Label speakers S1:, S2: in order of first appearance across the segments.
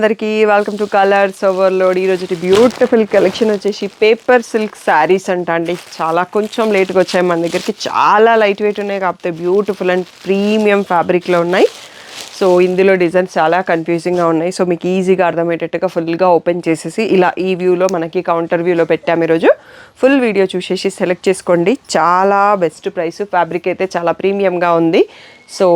S1: అందరికీ welcome to colours overload. ఈరోజు beautiful collection వచ్చేసి పేపర్ సిల్క్ శారీస్ అంట అండి. చాలా కొంచెం లేట్గా వచ్చాయి మన దగ్గరికి. చాలా లైట్ వెయిట్ ఉన్నాయి, కాకపోతే బ్యూటిఫుల్ అండ్ ప్రీమియం ఫ్యాబ్రిక్లో ఉన్నాయి. సో ఇందులో డిజైన్స్ చాలా కన్ఫ్యూజింగ్గా ఉన్నాయి. సో మీకు ఈజీగా అర్థమయ్యేటట్టుగా ఫుల్గా ఓపెన్ చేసేసి ఇలా ఈ వ్యూలో మనకి కౌంటర్ వ్యూలో పెట్టాము ఈరోజు. ఫుల్ వీడియో చూసేసి సెలెక్ట్ చేసుకోండి. చాలా బెస్ట్ ప్రైస్, ఫ్యాబ్రిక్ అయితే చాలా ప్రీమియంగా ఉంది. సో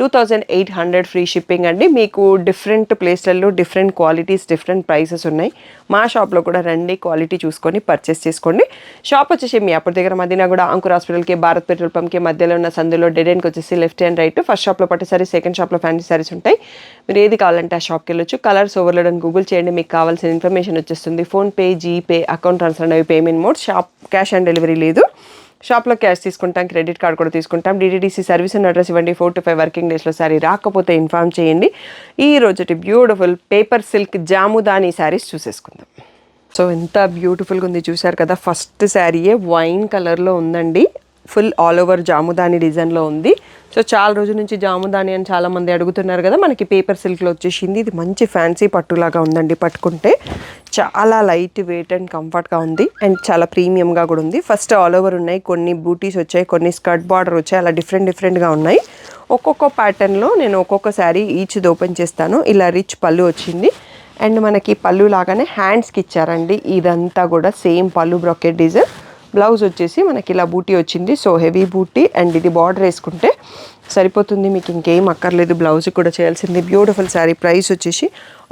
S1: 2800 ఫ్రీ షిప్పింగ్ అండి. మీకు డిఫరెంట్ ప్లేస్లలో డిఫరెంట్ క్వాలిటీస్, డిఫరెంట్ ప్రైసెస్ ఉన్నాయి. మా షాప్లో కూడా రండి, క్వాలిటీ చూసుకొని పర్చేస్ చేసుకోండి. షాప్ వచ్చేసి మీ అప్పటి దగ్గర మదీనా కూడా అంకుర్ హాస్పిటల్కి, భారత్ పెట్రోల్ పంప్కి మధ్యలో ఉన్న సందులో డెడ్ ఎండ్కి వచ్చేసి లెఫ్ట్ అండ్ రైట్. ఫస్ట్ షాప్లో పట్టు సారీస్, సెకండ్ షాప్లో ఫ్యాన్సీ సారీస్ ఉంటాయి. మీరు ఏది కావాలంటే ఆ షాప్కి వెళ్ళొచ్చు. కలర్స్ ఓవర్లోడ్ అని గూగుల్ చేయండి, మీకు కావాల్సిన ఇన్ఫర్మేషన్ వచ్చేస్తుంది. ఫోన్పే, జీపే, అకౌంట్ ట్రాన్స్ఫర్ అనేవి payment mode. Shop cash on delivery లేదు. షాప్లో క్యాష్ తీసుకుంటాం, క్రెడిట్ కార్డ్ కూడా తీసుకుంటాం. డిటిడిసి సర్వీస్ అండ్ అడ్రస్ ఇవ్వండి. 4 to 5 వర్కింగ్ డేస్లో శారీ రాకపోతే ఇన్ఫార్మ్ చేయండి. ఈ రోజుటి beautiful paper silk jamdani saris చూసేసుకుందాం. సో ఎంత బ్యూటిఫుల్గా ఉంది చూసారు కదా. ఫస్ట్ శారీయే వైన్ కలర్లో ఉందండి. ఫుల్ ఆల్ ఓవర్ జాముదాని డిజైన్లో ఉంది. సో చాలా రోజుల నుంచి జాముదాని అని చాలామంది అడుగుతున్నారు కదా. మనకి పేపర్ సిల్క్లో వచ్చేసింది. ఇది మంచి ఫ్యాన్సీ పట్టులాగా ఉందండి. పట్టుకుంటే చాలా లైట్ వెయిట్ అండ్ కంఫర్ట్గా ఉంది, అండ్ చాలా ప్రీమియంగా కూడా ఉంది. ఫస్ట్ ఆల్ ఓవర్ ఉన్నాయి, కొన్ని బూటీస్ వచ్చాయి, కొన్ని స్కర్ట్ బార్డర్ వచ్చాయి, అలా డిఫరెంట్గా ఉన్నాయి. ఒక్కొక్క ప్యాటర్న్లో నేను ఒక్కొక్క శారీ ఈచ్ది ఓపెన్ చేస్తాను. ఇలా రిచ్ పళ్ళు వచ్చింది, అండ్ మనకి పళ్ళు లాగానే హ్యాండ్స్కి ఇచ్చారండి. ఇదంతా కూడా సేమ్ పళ్ళు బ్రొకెట్ డిజైన్. బ్లౌజ్ వచ్చేసి మనకి ఇలా బూటీ వచ్చింది. సో హెవీ బూటీ, అండ్ ఇది బార్డర్ వేసుకుంటే సరిపోతుంది, మీకు ఇంకేం అక్కర్లేదు. బ్లౌజ్ కూడా చేయాల్సింది. బ్యూటిఫుల్ శారీ. ప్రైస్ వచ్చేసి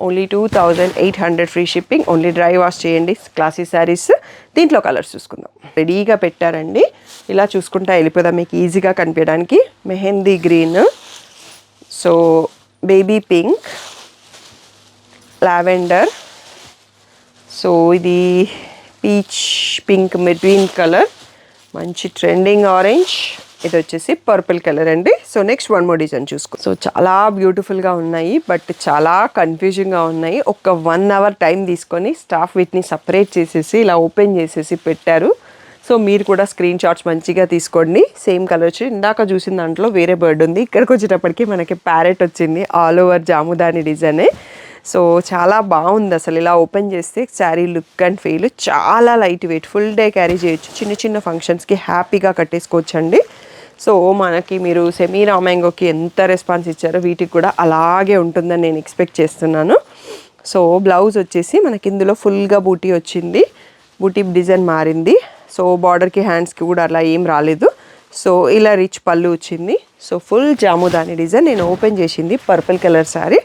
S1: only 2800 free shipping. Only dry wash చేయండి. క్లాసీ శారీస్. దీంట్లో కలర్స్ చూసుకుందాం. రెడీగా పెట్టారండి. ఇలా చూసుకుంటా వెళ్ళిపోదాం మీకు ఈజీగా కనిపించడానికి. Mehndi green, so baby pink, lavender, so ఇది పీచ్ పింక్ మెరూన్ కలర్, మంచి ట్రెండింగ్ ఆరెంజ్, ఇది వచ్చేసి పర్పుల్ కలర్ అండి. So next one more design చూసుకో. సో చాలా బ్యూటిఫుల్గా ఉన్నాయి, బట్ చాలా కన్ఫ్యూజింగ్గా ఉన్నాయి. ఒక 1 hour టైం తీసుకొని స్టాఫ్ వీటిని సపరేట్ చేసేసి ఇలా ఓపెన్ చేసేసి పెట్టారు. సో మీరు కూడా స్క్రీన్ షాట్స్ మంచిగా తీసుకోండి. సేమ్ కలర్ వచ్చి ఇందాక చూసిన దాంట్లో వేరే బర్డ్ ఉంది. ఇక్కడికి వచ్చేటప్పటికి మనకి ప్యారెట్ వచ్చింది. ఆల్ ఓవర్ జాముదాని డిజైనే. సో చాలా బాగుంది అసలు. ఇలా ఓపెన్ చేస్తే శారీ లుక్ అండ్ ఫీల్ చాలా lightweight, full day carry చేయొచ్చు. చిన్న చిన్న ఫంక్షన్స్కి హ్యాపీగా కట్టేసుకోవచ్చు అండి. సో మనకి మీరు సెమీ రామాంగోకి ఎంత రెస్పాన్స్ ఇచ్చారో వీటికి కూడా అలాగే ఉంటుందని నేను ఎక్స్పెక్ట్ చేస్తున్నాను. సో బ్లౌజ్ వచ్చేసి మనకి ఇందులో ఫుల్గా బూటీ వచ్చింది. బూటీ డిజైన్ మారింది. సో బార్డర్కి, హ్యాండ్స్కి కూడా అలా ఏం రాలేదు. సో ఇలా రిచ్ పళ్ళు వచ్చింది. So full jamdani design. నేను ఓపెన్ చేసింది పర్పుల్ కలర్ శారీ.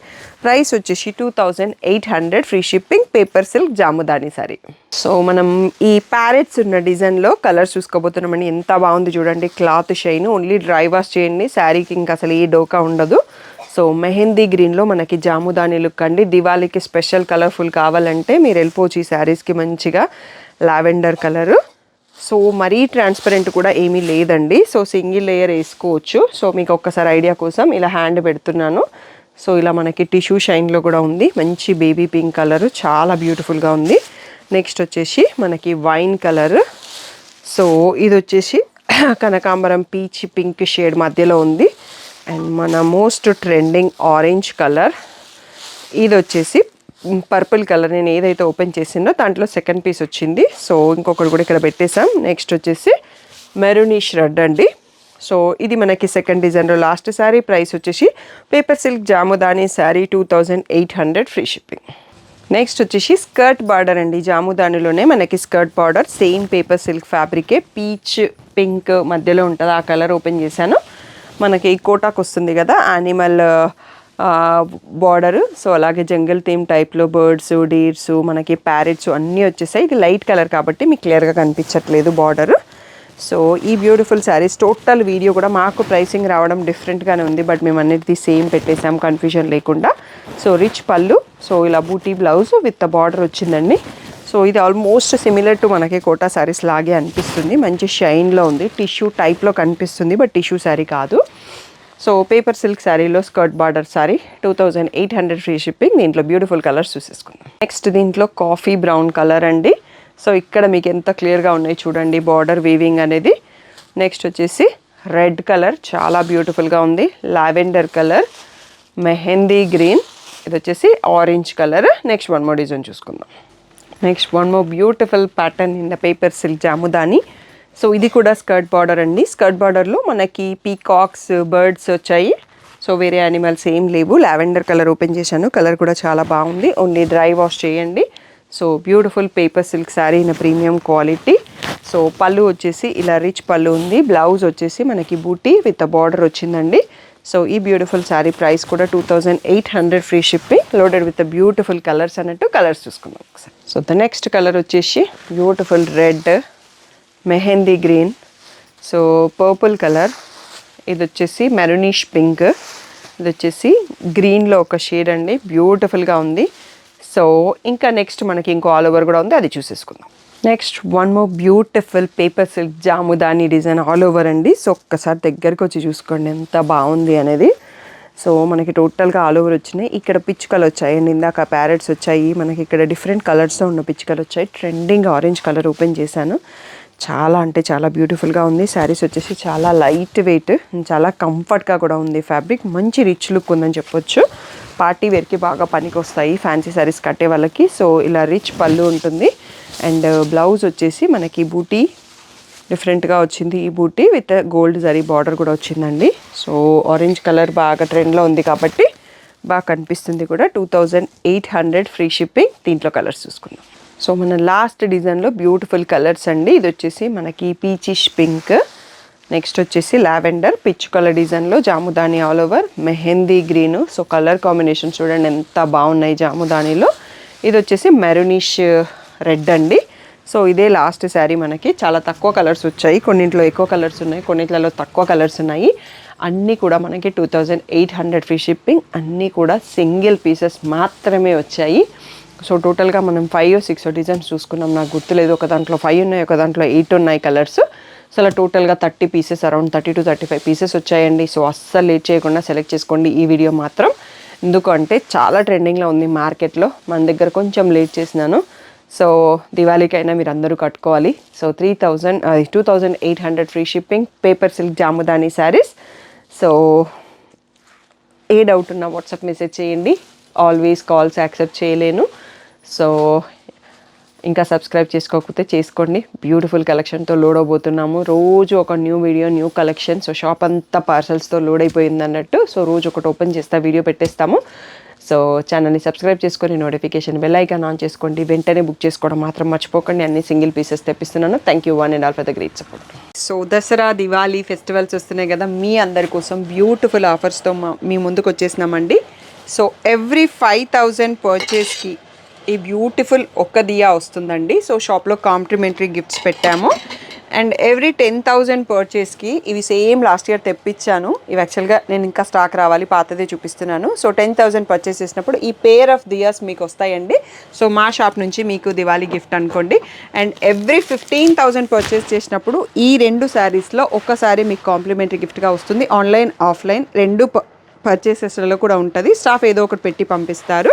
S1: ప్రైస్ వచ్చేసి 2800 free shipping. Paper silk jamdani sari. So మనం ఈ ప్యారెట్స్ ఉన్న డిజైన్లో కలర్స్ చూసుకోబోతున్నామండి. ఎంత బాగుంది చూడండి. Cloth shine. Only dry wash చేయండి. శారీకి ఇంకా అసలు ఏ డోకా ఉండదు. సో మెహందీ గ్రీన్లో మనకి జాముదాని లుక్ అండి. దివాళీకి స్పెషల్ కలర్ఫుల్ కావాలంటే మీరు వెళ్ళిపోవచ్చు ఈ శారీస్కి. మంచిగా లావెండర్ కలరు. సో మరీ ట్రాన్స్పరెంట్ కూడా ఏమీ లేదండి. సో సింగిల్ లేయర్ వేసుకోవచ్చు. సో మీకు ఒక్కసారి ఐడియా కోసం ఇలా హ్యాండ్ పెడుతున్నాను. సో ఇలా మనకి టిష్యూ షైన్లో కూడా ఉంది. మంచి బేబీ పింక్ కలరు, చాలా బ్యూటిఫుల్గా ఉంది. నెక్స్ట్ వచ్చేసి మనకి వైన్ కలర్. సో ఇది వచ్చేసి కనకాంబరం పీచ్ పింక్ షేడ్ మధ్యలో ఉంది. అండ్ మన మోస్ట్ ట్రెండింగ్ ఆరెంజ్ కలర్. ఇది వచ్చేసి పర్పుల్ కలర్. నేను ఏదైతే ఓపెన్ చేసిందో దాంట్లో సెకండ్ పీస్ వచ్చింది. సో ఇంకొకటి కూడా ఇక్కడ పెట్టేసాం. నెక్స్ట్ వచ్చేసి మెరూనిష్ రెడ్ అండి. సో ఇది మనకి సెకండ్ డిజైన్లో లాస్ట్ శారీ. ప్రైస్ వచ్చేసి paper silk jamdani sari 2800 free shipping. Next వచ్చేసి స్కర్ట్ బార్డర్ అండి. జాముదానిలోనే మనకి skirt border same paper silk ఫ్యాబ్రికే. పీచ్ పింక్ మధ్యలో ఉంటుంది. ఆ కలర్ ఓపెన్ చేశాను. మనకి కోటాకు వస్తుంది కదా యానిమల్ బార్డరు. సో అలాగే జంగల్ థీమ్ టైప్లో బర్డ్స్, డీర్స్, మనకి ప్యారెట్స్ అన్నీ వచ్చేసాయి. ఇది లైట్ కలర్ కాబట్టి మీకు క్లియర్గా కనిపించట్లేదు బార్డరు. సో ఈ బ్యూటిఫుల్ శారీస్ టోటల్ వీడియో కూడా మాకు ప్రైసింగ్ రావడం డిఫరెంట్గానే ఉంది, బట్ మేము అన్నిటిది సేమ్ పెట్టేసాం కన్ఫ్యూజన్ లేకుండా. సో రిచ్ పళ్ళు. సో ఇలా బూటీ బ్లౌజ్ విత్ బార్డర్ వచ్చిందండి. సో ఇది ఆల్మోస్ట్ సిమిలర్ టు మనకి కోటా శారీస్ లాగే అనిపిస్తుంది. మంచి షైన్లో ఉంది. టిష్యూ టైప్లో కనిపిస్తుంది, బట్ టిష్యూ శారీ కాదు. సో పేపర్ సిల్క్ శారీలో skirt border sari 2800 free shipping. దీంట్లో బ్యూటిఫుల్ కలర్స్ చూసేసుకుందాం. నెక్స్ట్ దీంట్లో కాఫీ బ్రౌన్ కలర్ అండి. సో ఇక్కడ మీకు ఎంత క్లియర్గా ఉన్నాయి చూడండి బార్డర్ వీవింగ్ అనేది. నెక్స్ట్ వచ్చేసి రెడ్ కలర్, చాలా బ్యూటిఫుల్గా ఉంది. లావెండర్ కలర్, మెహందీ గ్రీన్, ఇది వచ్చేసి orange colour. Next one more design చూసుకుందాం. Next one more beautiful pattern in the paper silk jamdani. So ఇది కూడా స్కర్ట్ బార్డర్ అండి. స్కర్ట్ బార్డర్లో మనకి పీకాక్స్, బర్డ్స్ వచ్చాయి. సో వేరే యానిమల్స్ ఏం లేవు. లావెండర్ కలర్ ఓపెన్ చేశాను. కలర్ కూడా చాలా బాగుంది. ఓన్లీ డ్రై వాష్ చేయండి. So beautiful paper silk sari in premium quality. So పళ్ళు వచ్చేసి ఇలా రిచ్ పళ్ళు ఉంది. బ్లౌజ్ వచ్చేసి మనకి బూటీ విత్ బార్డర్ వచ్చిందండి. సో ఈ బ్యూటిఫుల్ శారీ ప్రైస్ కూడా 2800 free shipping, loaded with beautiful colours అన్నట్టు. కలర్స్ చూసుకుందాం ఒకసారి. సో ద నెక్స్ట్ కలర్ వచ్చేసి beautiful red, mehndi green, so purple colour, ఇది వచ్చేసి మెరూనిష్ పింక్, ఇది వచ్చేసి గ్రీన్లో ఒక షేడ్ అండి. బ్యూటిఫుల్గా ఉంది. సో ఇంకా నెక్స్ట్ మనకి ఇంకో ఆల్ ఓవర్ కూడా ఉంది, అది చూసేసుకుందాం. Next one more beautiful paper silk jamdani design all over అండి. సో ఒక్కసారి దగ్గరికి వచ్చి చూసుకోండి ఎంత బాగుంది అనేది. సో మనకి టోటల్గా ఆల్ ఓవర్ వచ్చినాయి. ఇక్కడ పిచ్చుకలు వచ్చాయండి, ఇందాక ప్యారెట్స్ వచ్చాయి. మనకి ఇక్కడ డిఫరెంట్ కలర్స్తో ఉన్న పిచ్చుకలు వచ్చాయి. ట్రెండింగ్ ఆరెంజ్ కలర్ ఓపెన్ చేశాను. చాలా అంటే చాలా బ్యూటిఫుల్గా ఉంది. శారీస్ వచ్చేసి చాలా లైట్ వెయిట్, చాలా కంఫర్ట్గా కూడా ఉంది. ఫ్యాబ్రిక్ మంచి రిచ్ లుక్ ఉందని చెప్పొచ్చు. పార్టీ వేర్కి బాగా పనికి వస్తాయి ఫ్యాన్సీ శారీస్ కట్టే వాళ్ళకి. సో ఇలా రిచ్ పళ్ళు ఉంటుంది. అండ్ బ్లౌజ్ వచ్చేసి మనకి బూటీ డిఫరెంట్గా వచ్చింది. ఈ బూటీ విత్ గోల్డ్ జరీ బార్డర్ కూడా వచ్చిందండి. సో ఆరెంజ్ కలర్ బాగా ట్రెండ్లో ఉంది కాబట్టి బాగా కనిపిస్తుంది కూడా. 2800 ఫ్రీ షిప్పింగ్. దీంట్లో కలర్స్ చూసుకుందాం. సో మన లాస్ట్ డిజైన్లో బ్యూటిఫుల్ కలర్స్ అండి. ఇది వచ్చేసి మనకి పీచిష్ పింక్, నెక్స్ట్ వచ్చేసి లావెండర్, పిచ్ కలర్ డిజైన్లో jamdani all over, mehndi green. So colour combination చూడండి ఎంత బాగున్నాయి జాముదానిలో. ఇది వచ్చేసి మెరూనిష్ రెడ్ అండి. సో ఇదే లాస్ట్ శారీ. మనకి చాలా తక్కువ కలర్స్ వచ్చాయి, కొన్నింట్లో ఎక్కువ కలర్స్ ఉన్నాయి, కొన్నింట్లలో తక్కువ కలర్స్ ఉన్నాయి. అన్నీ కూడా మనకి 2800 ఫ్రీ షిప్పింగ్. అన్నీ కూడా సింగిల్ పీసెస్ మాత్రమే వచ్చాయి. సో టోటల్గా మనం 5 or 6 డిజైన్స్ చూసుకున్నాం, నాకు గుర్తులేదు. ఒక దాంట్లో 5 ఉన్నాయి, ఒక దాంట్లో 8 ఉన్నాయి కలర్స్. సో అలా టోటల్గా 30 పీసెస్, అరౌండ్ 30 to 35 పీసెస్ వచ్చాయండి. సో అస్సలు లేట్ చేయకుండా సెలెక్ట్ చేసుకోండి ఈ వీడియో మాత్రం. ఎందుకంటే చాలా ట్రెండింగ్లో ఉంది మార్కెట్లో. మన దగ్గర కొంచెం లేట్ చేసినాను. సో దివాళీకైనా మీరు అందరూ కట్టుకోవాలి. So 2800 free shipping, paper silk jamdani saris. So ఏ డౌట్ ఉన్నా వాట్సాప్ మెసేజ్ చేయండి. ఆల్వేస్ కాల్స్ యాక్సెప్ట్ చేయలేను. సో ఇంకా సబ్స్క్రైబ్ చేసుకోకపోతే చేసుకోండి. బ్యూటిఫుల్ కలెక్షన్తో లోడ్ అవబోతున్నాము. రోజు ఒక new video, new collection. So shop అంతా పార్సల్స్తో లోడ్ అయిపోయింది అన్నట్టు. సో రోజు ఒకటి ఓపెన్ చేస్తా, వీడియో పెట్టేస్తాము. సో ఛానల్ని సబ్స్క్రైబ్ చేసుకొని నోటిఫికేషన్ బెల్ ఐకాన్ ఆన్ చేసుకోండి. వెంటనే బుక్ చేసుకోవడం మాత్రం మర్చిపోకండి. అన్ని సింగిల్ పీసెస్ తెప్పిస్తున్నాను. Thank you one and all for the great support. So Dasara, Diwali festivals వస్తున్నాయి కదా, మీ అందరి కోసం బ్యూటిఫుల్ ఆఫర్స్తో మీ ముందుకు వచ్చేసినామండి. సో ఎవ్రీ 5000 పర్చేస్కి ఈ బ్యూటిఫుల్ ఒక్క దియా వస్తుందండి. సో షాప్లో కాంప్లిమెంటరీ గిఫ్ట్స్ పెట్టాము. అండ్ ఎవ్రీ 10,000 పర్చేస్కి ఇవి సేమ్ లాస్ట్ ఇయర్ తెప్పించాను. ఇవి యాక్చువల్గా నేను ఇంకా స్టాక్ రావాలి, పాతదే చూపిస్తున్నాను. సో 10,000 పర్చేస్ చేసినప్పుడు ఈ పేర్ ఆఫ్ దియాస్ మీకు వస్తాయండి. సో మా షాప్ నుంచి మీకు దివాళీ గిఫ్ట్ అనుకోండి. అండ్ ఎవ్రీ 15,000 పర్చేస్ చేసినప్పుడు ఈ 2 శారీస్లో ఒక శారీ మీకు కాంప్లిమెంటరీ గిఫ్ట్గా వస్తుంది. ఆన్లైన్, ఆఫ్లైన్ 2 పర్చేసెస్లలో కూడా ఉంటుంది. స్టాఫ్ ఏదో ఒకటి పెట్టి పంపిస్తారు.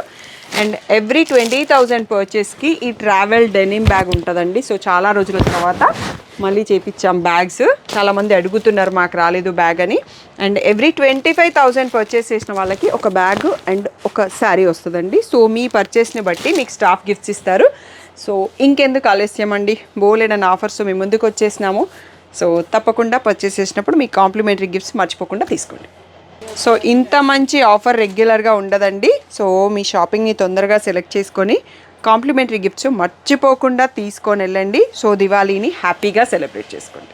S1: అండ్ ఎవ్రీ 20,000 పర్చేస్కి ఈ ట్రావెల్ డెనిమ్ బ్యాగ్ ఉంటుందండి. సో చాలా రోజుల తర్వాత మళ్ళీ చేపించాం బ్యాగ్స్. చాలామంది అడుగుతున్నారు మాకు రాలేదు బ్యాగ్ అని. అండ్ ఎవ్రీ 25,000 పర్చేస్ చేసిన వాళ్ళకి ఒక బ్యాగ్ అండ్ ఒక శారీ వస్తుందండి. సో మీ పర్చేస్ని బట్టి మీకు స్టాఫ్ గిఫ్ట్స్ ఇస్తారు. సో ఇంకెందుకు ఆలస్యం అండి, బోలెడన్ ఆఫర్స్ మీ ముందుకు వచ్చేసినాము. సో తప్పకుండా పర్చేస్ చేసినప్పుడు మీ కాంప్లిమెంటరీ గిఫ్ట్స్ మర్చిపోకుండా తీసుకోండి. సో ఇంత మంచి ఆఫర్ రెగ్యులర్గా ఉండదండి. సో మీ షాపింగ్ని తొందరగా సెలెక్ట్ చేసుకొని కాంప్లిమెంటరీ గిఫ్ట్స్ మర్చిపోకుండా తీసుకొని వెళ్ళండి. సో దివాళీని హ్యాపీగా సెలబ్రేట్ చేసుకోండి.